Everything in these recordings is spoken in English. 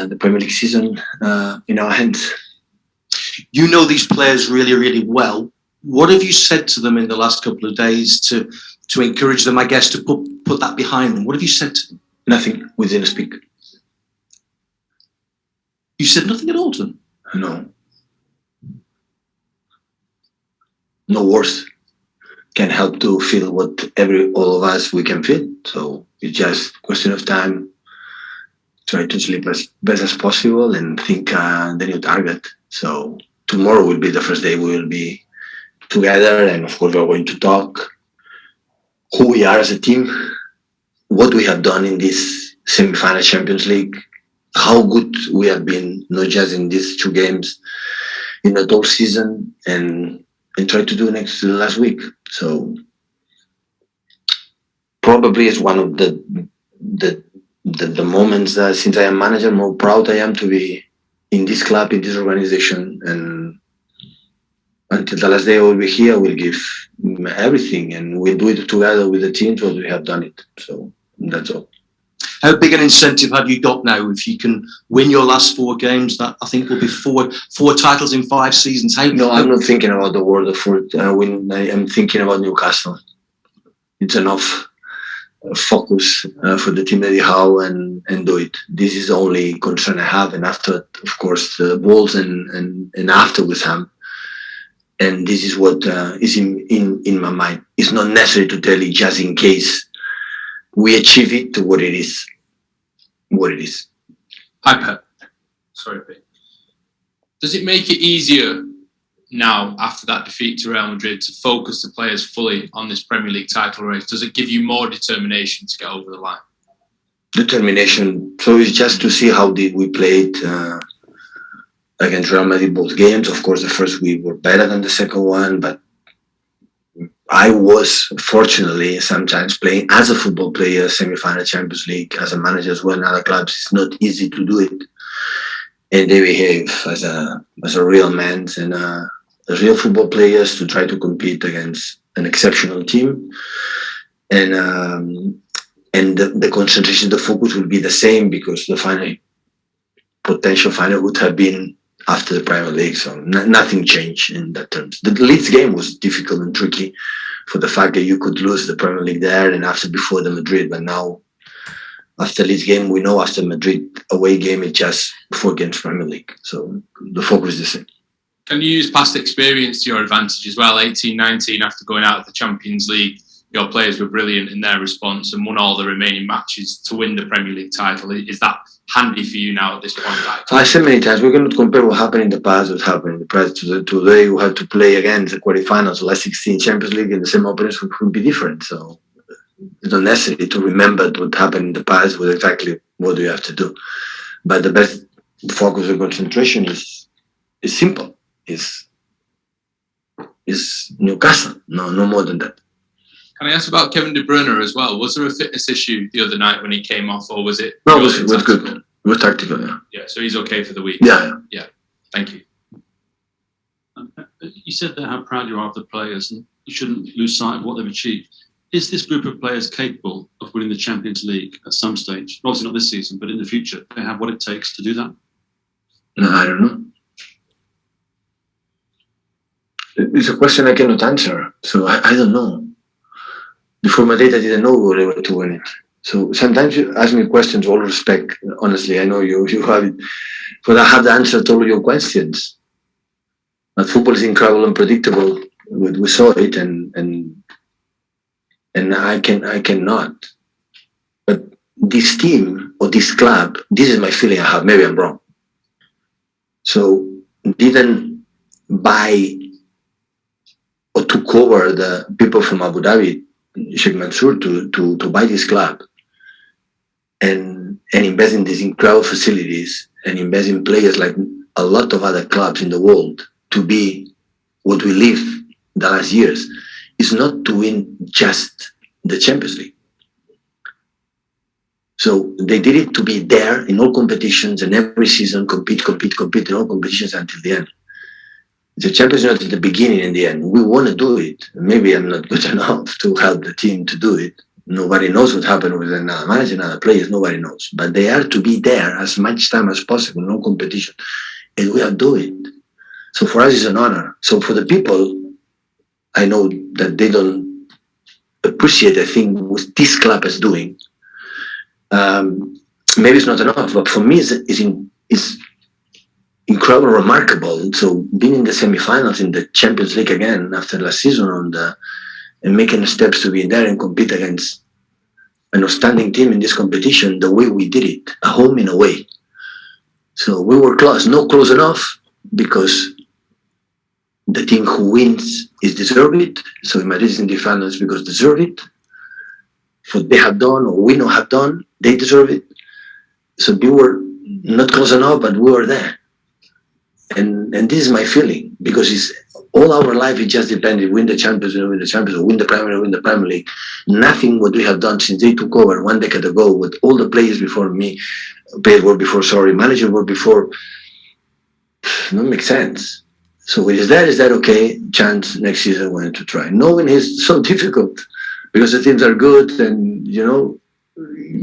the Premier League season in our hands. You know these players really, really well. What have you said to them in the last couple of days to encourage them, I guess, to put that behind them? What have you said to them? Nothing. We didn't speak. You said nothing at all to them? No. No words can help to feel what all of us we can feel. So it's just a question of time. Try to sleep as best as possible and think the new target. So tomorrow will be the first day we will be together, and of course we're going to talk who we are as a team, what we have done in this semi-final Champions League, how good we have been, not just in these 2 games, in the whole season, and try to do last week. So probably it's one of the moments that since I am manager, more proud I am to be in this club, in this organization, and until the last day I will be here, we'll give everything, and we'll do it together with the teams what we have done it. So that's all. How big an incentive have you got now if you can win your last 4 games? That I think will be four titles in 5 seasons. I'm not thinking about the world of win. I am thinking about Newcastle. It's enough focus for the team that you have and do it. This is the only concern I have, and after, of course, the Wolves and after West Ham. And this is what is in my mind. It's not necessary to tell you just in case we achieve it to what it is. Hi, Pep. Sorry, Pete. Does it make it easier now, after that defeat to Real Madrid, to focus the players fully on this Premier League title race? Does it give you more determination to get over the line? Determination. So it's just to see how we played against Real Madrid both games. Of course, the first week were better than the second one, but I was fortunately sometimes playing as a football player, semi-final Champions League, as a manager as well in other clubs. It's not easy to do it, and they behave as a real man and as real football players to try to compete against an exceptional team, and the concentration, the focus will be the same because the potential final would have been after the Premier League, so nothing changed in that terms. The Leeds game was difficult and tricky for the fact that you could lose the Premier League there and before the Madrid, but now after Leeds game, we know after Madrid away game, it's just 4 games Premier League, so the focus is the same. Can you use past experience to your advantage as well? 18-19, after going out of the Champions League, your players were brilliant in their response and won all the remaining matches to win the Premier League title. Is that handy for you now at this point? I said many times, we cannot compare what happened in the past with what happened in the past. Today we have to play again the quarterfinals, last 16 Champions League, and the same opponents would be different. So it's not necessary to remember what happened in the past with exactly what you have to do. But the best focus and concentration is simple. Is Newcastle. No more than that. Can I ask about Kevin De Bruyne as well? Was there a fitness issue the other night when he came off, or was it? No, it was good. It was tactical, yeah. Yeah, so he's okay for the week. Yeah. Thank you. You said that how proud you are of the players, and you shouldn't lose sight of what they've achieved. Is this group of players capable of winning the Champions League at some stage? Obviously not this season, but in the future, do they have what it takes to do that? No, I don't know. It's a question I cannot answer, so I don't know. Before Madrid, I didn't know we were able to win it. So sometimes you ask me questions, all respect. Honestly, I know you have it, but I have the answer to all your questions. But football is incredible and predictable. We saw it, and I cannot. But this team or this club, this is my feeling I have. Maybe I'm wrong. So didn't buy or to cover the people from Abu Dhabi, Sheikh Mansour, to buy this club and invest in these incredible facilities and invest in players like a lot of other clubs in the world to be what we live the last years is not to win just the Champions League. So they did it to be there in all competitions and every season compete in all competitions until the end. The Champions League at the beginning and the end. We want to do it. Maybe I'm not good enough to help the team to do it, Nobody knows what happened with another manager, another players. Nobody knows. But they are to be there as much time as possible, no competition. And we are doing it. So for us, it's an honor. So for the people, I know that they don't appreciate, I think, what this club is doing. Maybe it's not enough, but for me, it's incredible, remarkable. So being in the semi-finals in the Champions League again after last season and making steps to be there and compete against an outstanding team in this competition, the way we did it, at home and away. So we were close, not close enough because the team who wins is deserve it. So Madrid is in the finals because deserve it. For what they have done or we not have done, they deserve it. So we were not close enough, but we were there. And this is my feeling because it's all our life. It just depended. Win the Champions, win the Champions, or win the Premier League. Nothing what we have done since they took over 1 decade ago with all the players before me, manager were before. Don't make sense. So is that okay? Chance next season wanted to try. Knowing is so difficult because the teams are good and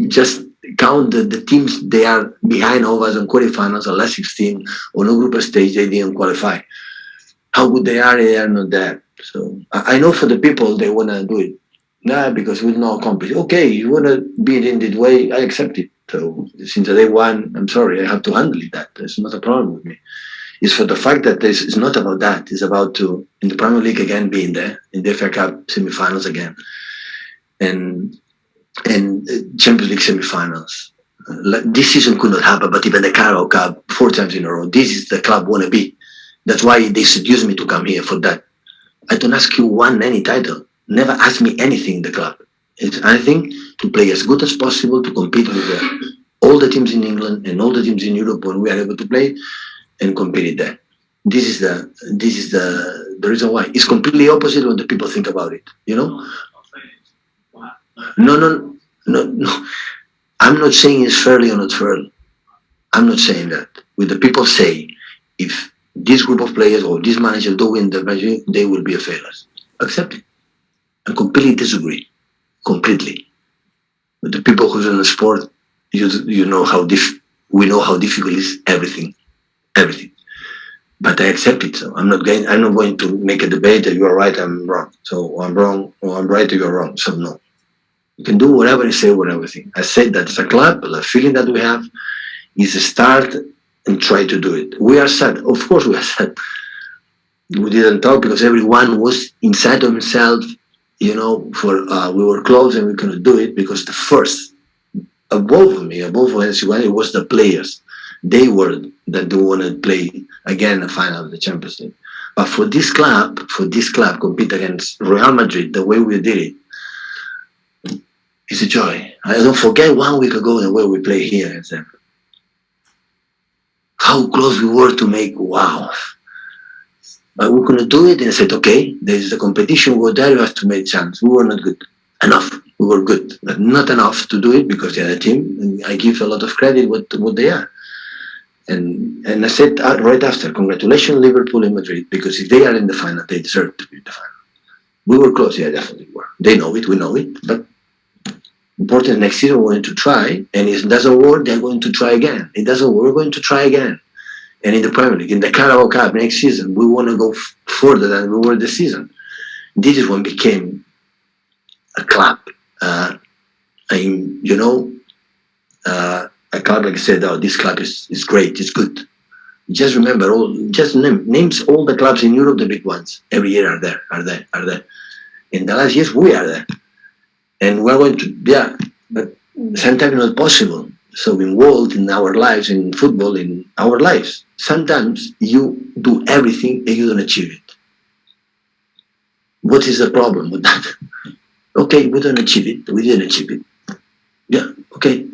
just count the teams they are behind of us on quarterfinals or last 16 or no group stage they didn't qualify. How good they are not there. So I know for the people they wanna do it. Nah, because we know accomplish. Okay, you wanna be it in that way, I accept it. So since day one, I'm sorry, I have to handle it. That there's not a problem with me. It's for the fact that it's not about that. It's about to in the Premier League again being there, in the FA Cup semi-finals again, and Champions League semi-finals. This season could not happen, but even the Carabao Cup 4 times in a row. This is the club wanna be. That's why they seduced me to come here for that. I don't ask you any title. Never ask me anything in the club. It's anything to play as good as possible to compete with all the teams in England and all the teams in Europe when we are able to play and compete there. This is the reason why. It's completely opposite when the people think about it. No. I'm not saying it's fairly or not fairly. I'm not saying that. When the people say, if this group of players or this manager don't win the match, they will be a failure. Accept it. I completely disagree. Completely. But the people who's in the sport, you know we know how difficult it is everything. But I accept it. So I'm not going to make a debate that you are right, I'm wrong. So I'm wrong or I'm right or you're wrong. So no. You can do whatever you say, whatever thing. I said that it's a club, the feeling that we have is a start and try to do it. We are sad. Of course we are sad. We didn't talk because everyone was inside of himself, we were close and we couldn't do it because the first, above everyone, it was the players. They were that they want to play again the final of the Champions League. But for this club, compete against Real Madrid the way we did it, it's a joy. I don't forget 1 week ago the way we play here against them. How close we were to make wow. But we couldn't do it and I said, okay, there's a competition, we're there, you have to make chance. We were not good enough. We were good, but not enough to do it because they're a team. And I give a lot of credit what they are. And I said right after, congratulations Liverpool and Madrid, because if they are in the final, they deserve to be in the final. We were close, yeah, definitely were. They know it, we know it, but important next season we're going to try, and if it doesn't work, they're going to try again. It doesn't work, we're going to try again. And in the Premier League, in the Carabao Cup next season, we want to go further than we were this season. This is when it became a club. A club like I said, oh, this club is great, it's good. Just remember, names all the clubs in Europe, the big ones, every year are there. In the last years, we are there. And we're going to, but sometimes not possible. So involved in our lives, in football, in our lives, sometimes you do everything and you don't achieve it. What is the problem with that? Okay, we don't achieve it. We didn't achieve it. Yeah, okay.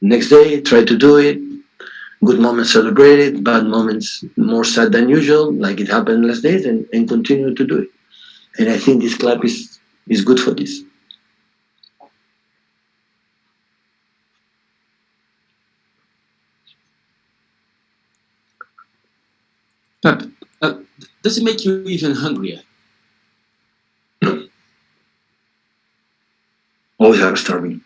Next day, try to do it. Good moments celebrated, bad moments more sad than usual, like it happened last days, and continue to do it. And I think this club is good for this. Pep, does it make you even hungrier? No. always are starving.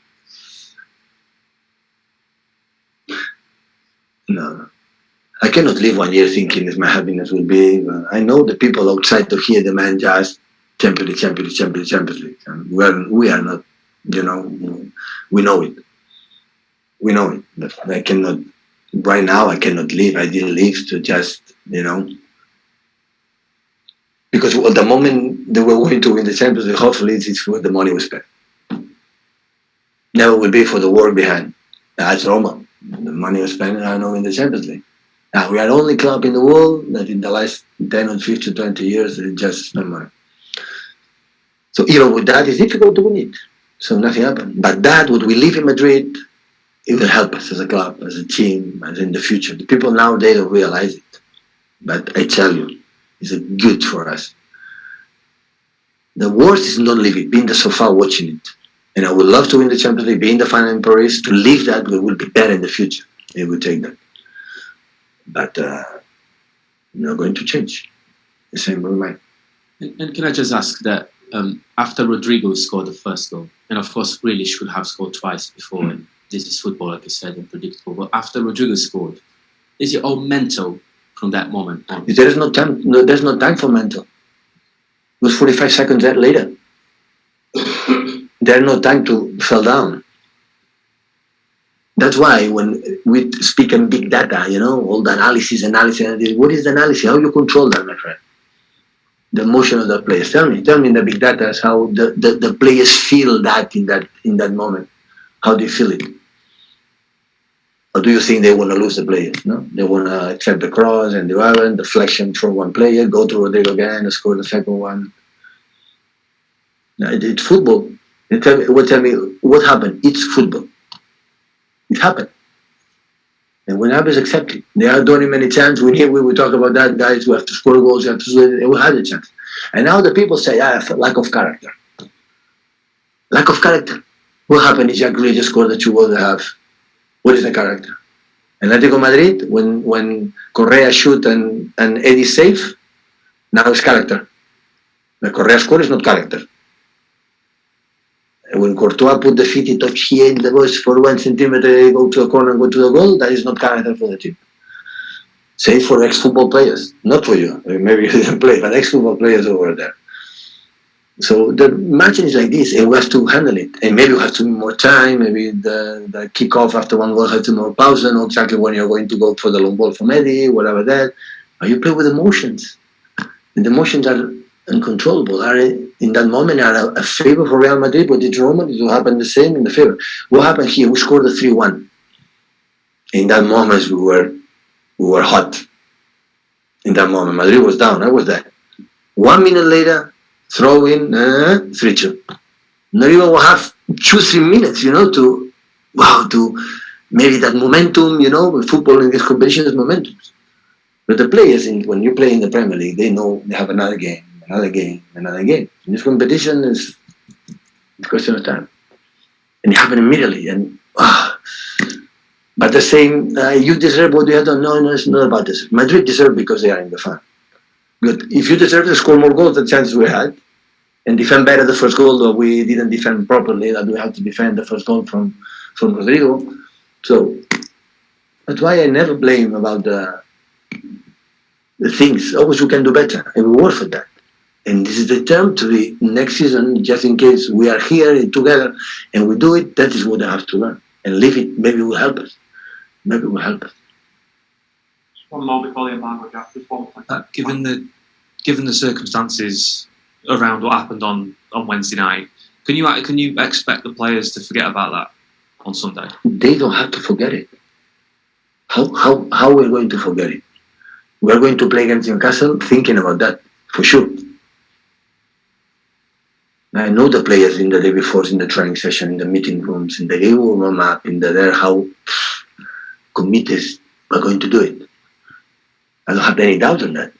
No. I cannot live 1 year thinking if my happiness will be. I know the people outside to hear demand just Champions League. And we are not, we know it. We know it. But I cannot, right now, I cannot live. I didn't live to just, because at the moment they were going to win the Champions League, hopefully it's for the money we spent. Never will be for the work behind. That's Roma. The money we spent, I know, in the Champions League. Now, we are the only club in the world that in the last 10 or 15, 20 years, they just spend money. So even with that, it's difficult to win it. So nothing happened. But that, what we live in Madrid, it will help us as a club, as a team, as in the future. The people now, they don't realize it. But I tell you, it's good for us. The worst is not live it, be in the sofa watching it. And I would love to win the Champions League, be in the final in Paris, to live that, we will be better in the future. It will take that. But not going to change. The same with mine. And can I just ask that after Rodrigo scored the first goal, and of course Grealish could have scored twice before, and this is football, like you said, unpredictable. But after Rodrigo scored, is it all mental from that moment on? There is no time. No, there's no time for mental. It was 45 seconds later. There's no time to fall down. That's why when we speak in big data, all the analysis, what is the analysis? How you control that, my friend? The emotion of the players. Tell me in the big data how the players feel that in that moment. How do you feel it? Or do you think they want to lose the players? No, they want to accept the cross and the deflection from one player, go to Rodrigo again and score the second one. It's football. Tell me what happened. It's football. It happened. And when it happens, accept it. There are not many chances. We talk about that, guys who have to score goals, you have to score, we had a chance. And now the people say, lack of character. Lack of character. What happened is Jack Grealish scored the 2 goals they have. What is the character? Atletico Madrid, when Correa shoot and Eddie save, now it's character. The Correa score is not character. When Courtois put the feet, he touch here in the box for 1 centimeter, go to the corner and go to the goal, that is not character for the team. Save for ex-football players, not for you. Maybe you didn't play, but ex-football players over there. So the match is like this, and we have to handle it. And maybe we have to more time, maybe the kick-off after 1 goal has to more pause, not exactly when you're going to go for the long ball from Eddie, whatever that. But you play with emotions. And the emotions are uncontrollable. In that moment, are a favor for Real Madrid, but it's Roma, it will happen the same in the favor. What happened here? We scored the 3-1. In that moment, we were hot. In that moment, Madrid was down. I was there. 1 minute later, throw in 3-2. Not even we'll have 2-3 minutes, to maybe that momentum, with football in this competition is momentum. But the players, when you play in the Premier League, they know they have another game. In this competition, it's a question of time. And it happened immediately. But the same, you deserve what you have done. No, it's not about this. Madrid deserve because they are in the final. Good. If you deserve to score more goals, the chances we had, and defend better the first goal, though we didn't defend properly, that we have to defend the first goal from Rodrigo. So that's why I never blame about the things. Always we can do better, and we work for that. And this is the term to the next season, just in case we are here together and we do it, that is what I have to learn. And live it, maybe it will help us. One more before the embargo, Jack. Just one point. Given the circumstances around what happened on Wednesday night, can you expect the players to forget about that on Sunday? They don't have to forget it. How we're going to forget it? We're going to play against Newcastle thinking about that, for sure. I know the players in the day before, in the training session, in the meeting rooms, in the game warm up, how committed we're going to do it. I don't have any doubt on that.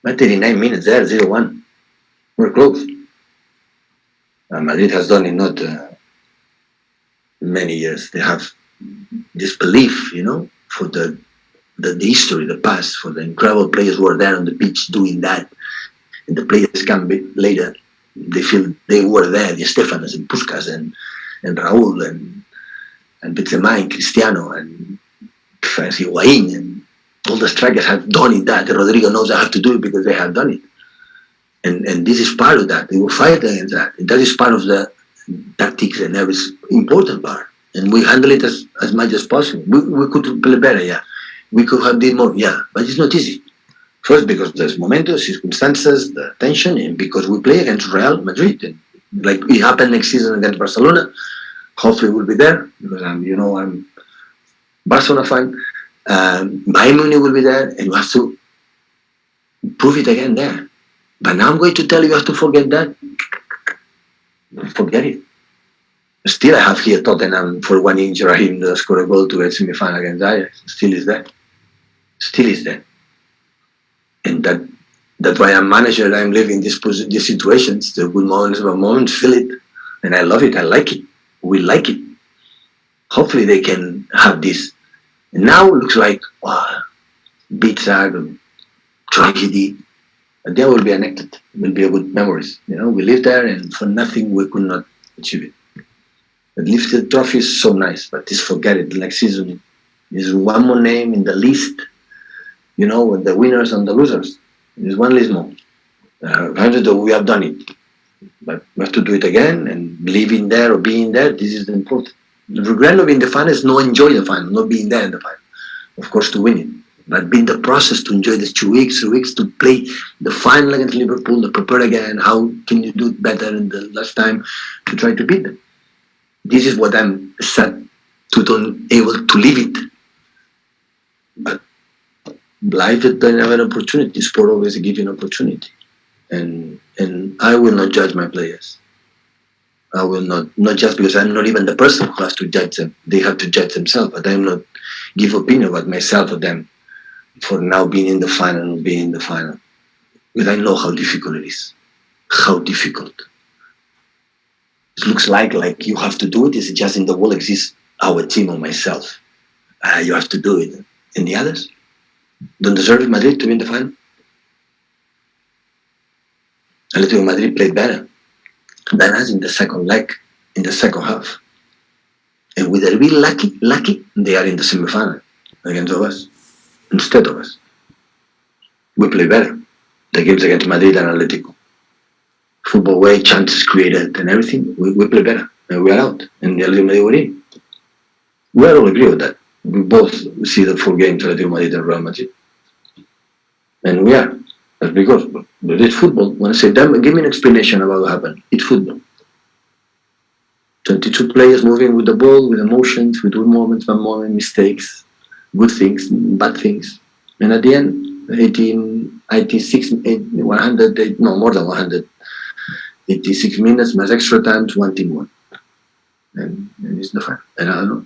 But 39 minutes there, 0-1. We're close. Madrid has done it not many years. They have this belief, for the history, the past, for the incredible players who are there on the pitch doing that. And the players come later. they feel they were there, the Stefanos and Puskas and Raúl and Benzema and Cristiano and Higuaín and all the strikers have done it. That Rodrigo knows I have to do it because they have done it. And this is part of that. They will fight against that. And that is part of the tactics and every important part. And we handle it as much as possible. We could play better, yeah. We could have done more, yeah. But it's not easy. First, because there's momentum, circumstances, the tension, and because we play against Real Madrid. And like it happened next season against Barcelona. Hopefully we'll be there because I'm Barcelona fan. Bayern Munich will be there, and you have to prove it again there. But now I'm going to tell you have to forget that. Forget it. Still, I have here Tottenham for one inch Rahim to score a goal to get semi-final against Ajax. Still is there. Still is there. And that's why I'm manager. I'm living these situations, the good moments, bad moments, feel it, and I love it. I like it. We like it. Hopefully, they can have this. And now it looks like big sad, tragedy. And they will be connected. It will be a good memories. We live there, and for nothing we could not achieve it. But lifted trophy is so nice, but just forget it. Next season is one more name in the list. With the winners and the losers. There's one list more. We have done it, but we have to do it again and living there or being there. This is important. The regret of being the final is not enjoy the final, not being there in the final. Of course, to win it, but being the process to enjoy these 2 weeks, 3 weeks to play the final against Liverpool, to prepare again. How can you do it better in the last time to try to beat them? This is what I'm sad to don't able to live it. But life doesn't have an opportunity. Sport always gives you an opportunity, and I will not judge my players. I will not just because I'm not even the person who has to judge them. They have to judge themselves, but I will not give opinion about myself or them for now being in the final or being in the final. Because I know how difficult it is. How difficult. It looks like you have to do it. It's just in the world exists our team or myself. You have to do it. And the others? Don't deserve Madrid to be in the final? Atletico Madrid played better than us in the second leg, in the second half. And with a real lucky, they are in the semi-final against us, instead of us. We play better. The games against Madrid and Atletico. Football way, chances created and everything, we play better. And we are out. And the Atletico Madrid were in. We all agree with that. We both see the 4 games, Atletico Madrid and Real Madrid. And we are. That's because it's football. When I say that, give me an explanation about what happened. It's football. 22 players moving with the ball, with emotions, with good moments, bad moments, mistakes, good things, bad things. And at the end, 86, 100, no, more than 100. 86 minutes, plus extra time, 1 team won. And it's the final. And I don't know.